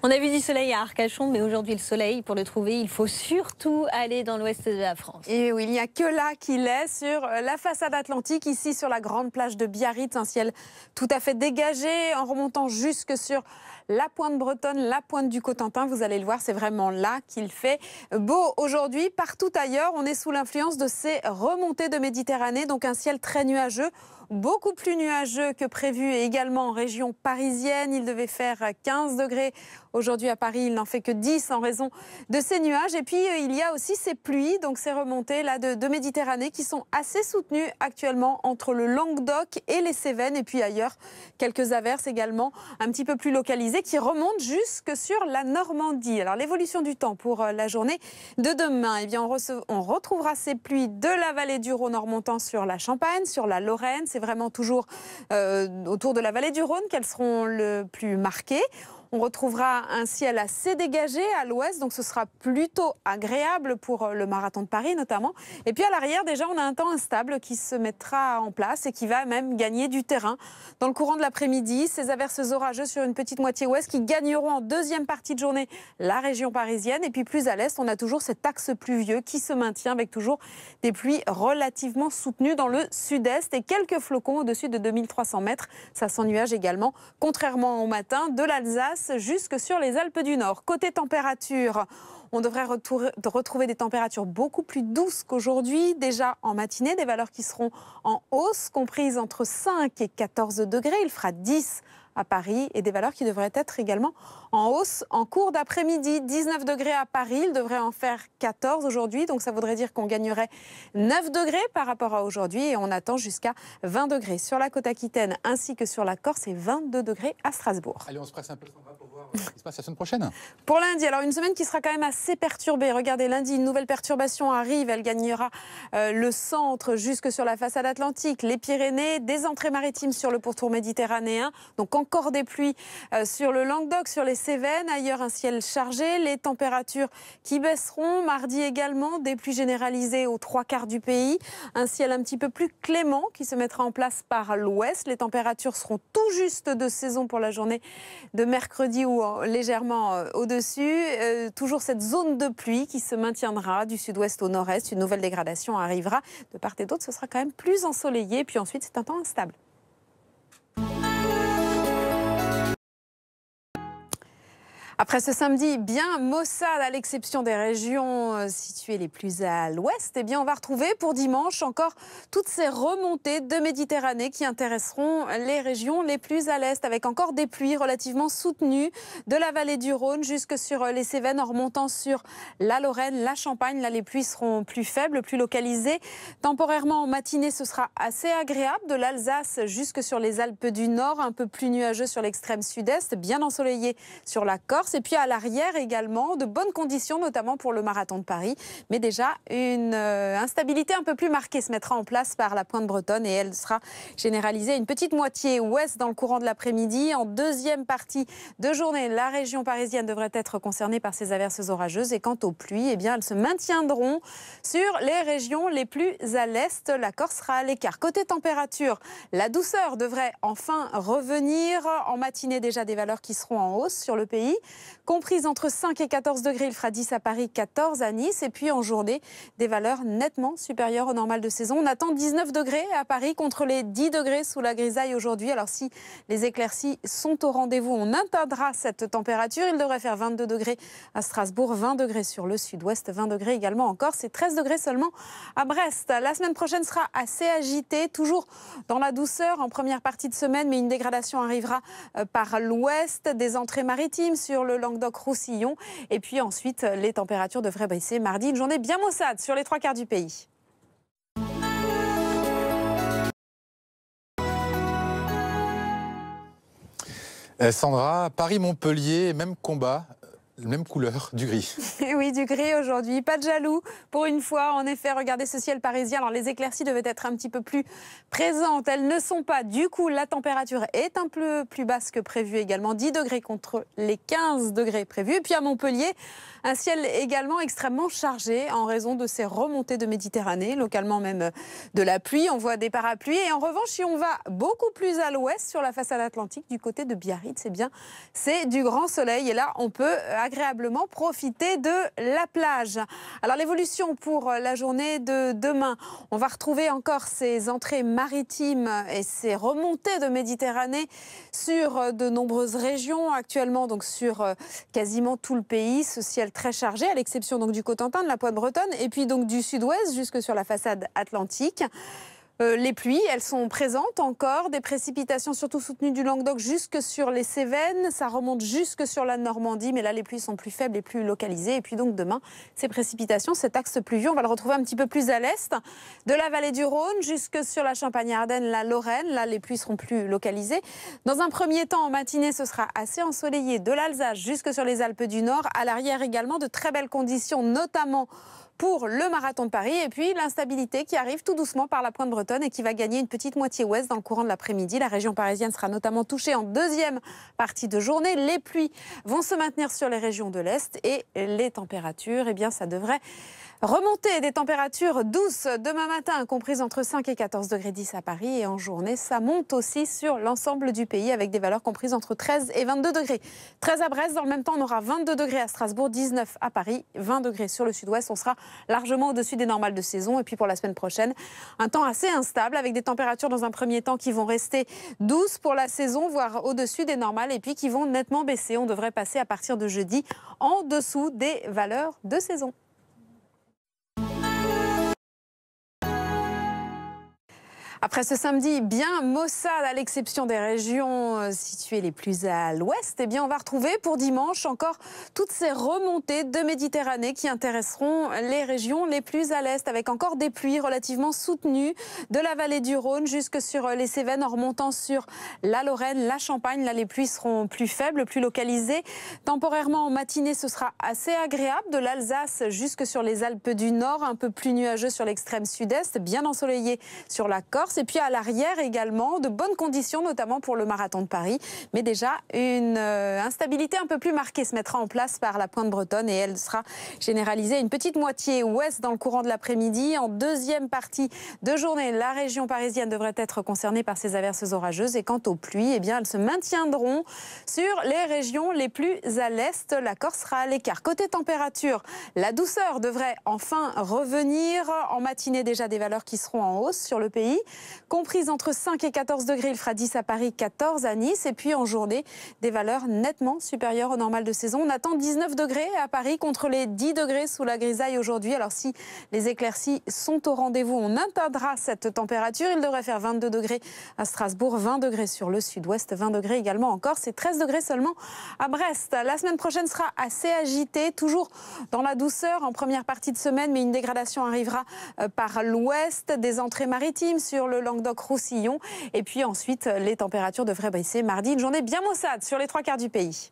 On a vu du soleil à Arcachon, mais aujourd'hui le soleil, pour le trouver, il faut surtout aller dans l'ouest de la France. Et oui, il n'y a que là qu'il est, sur la façade atlantique, ici sur la grande plage de Biarritz, un ciel tout à fait dégagé, en remontant jusque sur la pointe bretonne, la pointe du Cotentin. Vous allez le voir, c'est vraiment là qu'il fait beau aujourd'hui. Partout ailleurs, on est sous l'influence de ces remontées de Méditerranée, donc un ciel très nuageux. Beaucoup plus nuageux que prévu et également en région parisienne. Il devait faire 15 degrés aujourd'hui à Paris. Il n'en fait que 10 en raison de ces nuages. Et puis, il y a aussi ces pluies, donc ces remontées là de Méditerranée qui sont assez soutenues actuellement entre le Languedoc et les Cévennes. Et puis ailleurs, quelques averses également un petit peu plus localisées qui remontent jusque sur la Normandie. Alors, l'évolution du temps pour la journée de demain, eh bien, on retrouvera ces pluies de la vallée du Rhône en remontant sur la Champagne, sur la Lorraine. C'est vraiment toujours autour de la vallée du Rhône qu'elles seront le plus marquées. On retrouvera un ciel assez dégagé à l'ouest, donc ce sera plutôt agréable pour le marathon de Paris notamment. Et puis à l'arrière, déjà, on a un temps instable qui se mettra en place et qui va même gagner du terrain dans le courant de l'après-midi. Ces averses orageuses sur une petite moitié ouest qui gagneront en deuxième partie de journée la région parisienne. Et puis plus à l'est, on a toujours cet axe pluvieux qui se maintient avec toujours des pluies relativement soutenues dans le sud-est et quelques flocons au-dessus de 2300 mètres. Ça s'ennuage également, contrairement au matin, de l'Alsace jusque sur les Alpes du Nord. Côté température, on devrait retrouver des températures beaucoup plus douces qu'aujourd'hui. Déjà en matinée, des valeurs qui seront en hausse, comprises entre 5 et 14 degrés. Il fera 10 à Paris et des valeurs qui devraient être également en hausse en cours d'après-midi. 19 degrés à Paris, il devrait en faire 14 aujourd'hui, donc ça voudrait dire qu'on gagnerait 9 degrés par rapport à aujourd'hui et on attend jusqu'à 20 degrés sur la côte aquitaine ainsi que sur la Corse et 22 degrés à Strasbourg. Allez, on se presse un peu pour voir ce qui se passe la semaine prochaine. Pour lundi, alors une semaine qui sera quand même assez perturbée. Regardez, lundi, une nouvelle perturbation arrive, elle gagnera le centre jusque sur la façade atlantique, les Pyrénées, des entrées maritimes sur le pourtour méditerranéen, donc encore des pluies sur le Languedoc, sur les Cévennes. Ailleurs, un ciel chargé. Les températures qui baisseront. Mardi également, des pluies généralisées aux 3/4 du pays. Un ciel un petit peu plus clément qui se mettra en place par l'ouest. Les températures seront tout juste de saison pour la journée de mercredi ou légèrement au-dessus. Toujours cette zone de pluie qui se maintiendra du sud-ouest au nord-est. Une nouvelle dégradation arrivera de part et d'autre. Ce sera quand même plus ensoleillé. Puis ensuite, c'est un temps instable. Après ce samedi bien maussade, à l'exception des régions situées les plus à l'ouest, eh bien on va retrouver pour dimanche encore toutes ces remontées de Méditerranée qui intéresseront les régions les plus à l'est, avec encore des pluies relativement soutenues de la vallée du Rhône jusque sur les Cévennes, en remontant sur la Lorraine, la Champagne. Là, les pluies seront plus faibles, plus localisées. Temporairement, en matinée, ce sera assez agréable, de l'Alsace jusque sur les Alpes du Nord, un peu plus nuageux sur l'extrême sud-est, bien ensoleillé sur la Corse. Et puis à l'arrière également, de bonnes conditions, notamment pour le marathon de Paris. Mais déjà, une instabilité un peu plus marquée se mettra en place par la pointe bretonne et elle sera généralisée à une petite moitié ouest dans le courant de l'après-midi. En deuxième partie de journée, la région parisienne devrait être concernée par ces averses orageuses. Et quant aux pluies, eh bien, elles se maintiendront sur les régions les plus à l'est. La Corse sera à l'écart. Côté température, la douceur devrait enfin revenir. En matinée, déjà des valeurs qui seront en hausse sur le pays, comprise entre 5 et 14 degrés. Il fera 10 à Paris, 14 à Nice. Et puis en journée, des valeurs nettement supérieures au normal de saison. On attend 19 degrés à Paris contre les 10 degrés sous la grisaille aujourd'hui. Alors si les éclaircies sont au rendez-vous, on atteindra cette température. Il devrait faire 22 degrés à Strasbourg, 20 degrés sur le sud-ouest, 20 degrés également en Corse et 13 degrés seulement à Brest. La semaine prochaine sera assez agitée, toujours dans la douceur en première partie de semaine, mais une dégradation arrivera par l'ouest, des entrées maritimes sur le Languedoc-Roussillon. Et puis ensuite, les températures devraient baisser mardi. Une journée bien maussade sur les 3/4 du pays. Sandra, Paris-Montpellier, même combat. la même couleur, du gris. Et oui, du gris aujourd'hui, pas de jaloux pour une fois. En effet, regardez ce ciel parisien. Alors les éclaircies devaient être un petit peu plus présentes. Elles ne sont pas. Du coup, la température est un peu plus basse que prévu également. 10 degrés contre les 15 degrés prévus. Et puis à Montpellier, un ciel également extrêmement chargé en raison de ces remontées de Méditerranée, localement même de la pluie. On voit des parapluies. Et en revanche, si on va beaucoup plus à l'ouest, sur la façade atlantique, du côté de Biarritz, c'est du grand soleil. Et là, on peut agréablement profiter de la plage. Alors l'évolution pour la journée de demain, on va retrouver encore ces entrées maritimes et ces remontées de Méditerranée sur de nombreuses régions actuellement, donc sur quasiment tout le pays. Ce ciel très chargé, à l'exception donc du Cotentin, de la Pointe bretonne, et puis donc du sud-ouest jusque sur la façade atlantique. Les pluies, elles sont présentes encore, des précipitations surtout soutenues du Languedoc jusque sur les Cévennes, ça remonte jusque sur la Normandie, mais là les pluies sont plus faibles et plus localisées. Et puis donc demain, ces précipitations, cet axe pluvieux, on va le retrouver un petit peu plus à l'est, de la vallée du Rhône jusque sur la Champagne-Ardenne, la Lorraine, là les pluies seront plus localisées. Dans un premier temps, en matinée, ce sera assez ensoleillé de l'Alsace jusque sur les Alpes du Nord, à l'arrière également de très belles conditions, notamment pour le marathon de Paris. Et puis l'instabilité qui arrive tout doucement par la Pointe bretonne et qui va gagner une petite moitié ouest dans le courant de l'après-midi. La région parisienne sera notamment touchée en deuxième partie de journée. Les pluies vont se maintenir sur les régions de l'Est et les températures, eh bien, ça devrait remonter. Des températures douces demain matin, comprises entre 5 et 14 degrés 10 à Paris. Et en journée, ça monte aussi sur l'ensemble du pays avec des valeurs comprises entre 13 et 22 degrés. 13 à Brest, dans le même temps, on aura 22 degrés à Strasbourg, 19 à Paris, 20 degrés sur le sud-ouest. On sera largement au-dessus des normales de saison. Et puis pour la semaine prochaine, un temps assez instable avec des températures dans un premier temps qui vont rester douces pour la saison, voire au-dessus des normales, et puis qui vont nettement baisser. On devrait passer à partir de jeudi en dessous des valeurs de saison. Après ce samedi bien maussade, à l'exception des régions situées les plus à l'ouest, eh bien on va retrouver pour dimanche encore toutes ces remontées de Méditerranée qui intéresseront les régions les plus à l'est, avec encore des pluies relativement soutenues de la vallée du Rhône jusque sur les Cévennes, en remontant sur la Lorraine, la Champagne. Là, les pluies seront plus faibles, plus localisées. Temporairement, en matinée, ce sera assez agréable, de l'Alsace jusque sur les Alpes du Nord, un peu plus nuageux sur l'extrême sud-est, bien ensoleillé sur la Corse. Et puis à l'arrière également, de bonnes conditions, notamment pour le marathon de Paris. Mais déjà, une instabilité un peu plus marquée se mettra en place par la Pointe bretonne et elle sera généralisée à une petite moitié ouest dans le courant de l'après-midi. En deuxième partie de journée, la région parisienne devrait être concernée par ces averses orageuses. Et quant aux pluies, eh bien, elles se maintiendront sur les régions les plus à l'est. La Corse sera à l'écart. Côté température, la douceur devrait enfin revenir. En matinée, déjà des valeurs qui seront en hausse sur le pays, comprises entre 5 et 14 degrés. Il fera 10 à Paris, 14 à Nice. Et puis en journée, des valeurs nettement supérieures au normal de saison. On attend 19 degrés à Paris contre les 10 degrés sous la grisaille aujourd'hui. Alors si les éclaircies sont au rendez-vous, on atteindra cette température. Il devrait faire 22 degrés à Strasbourg, 20 degrés sur le sud-ouest, 20 degrés également en Corse et 13 degrés seulement à Brest. La semaine prochaine sera assez agitée, toujours dans la douceur en première partie de semaine, mais une dégradation arrivera par l'ouest, des entrées maritimes sur le Languedoc-Roussillon. Et puis ensuite, les températures devraient baisser mardi. Une journée bien maussade sur les 3 quarts du pays.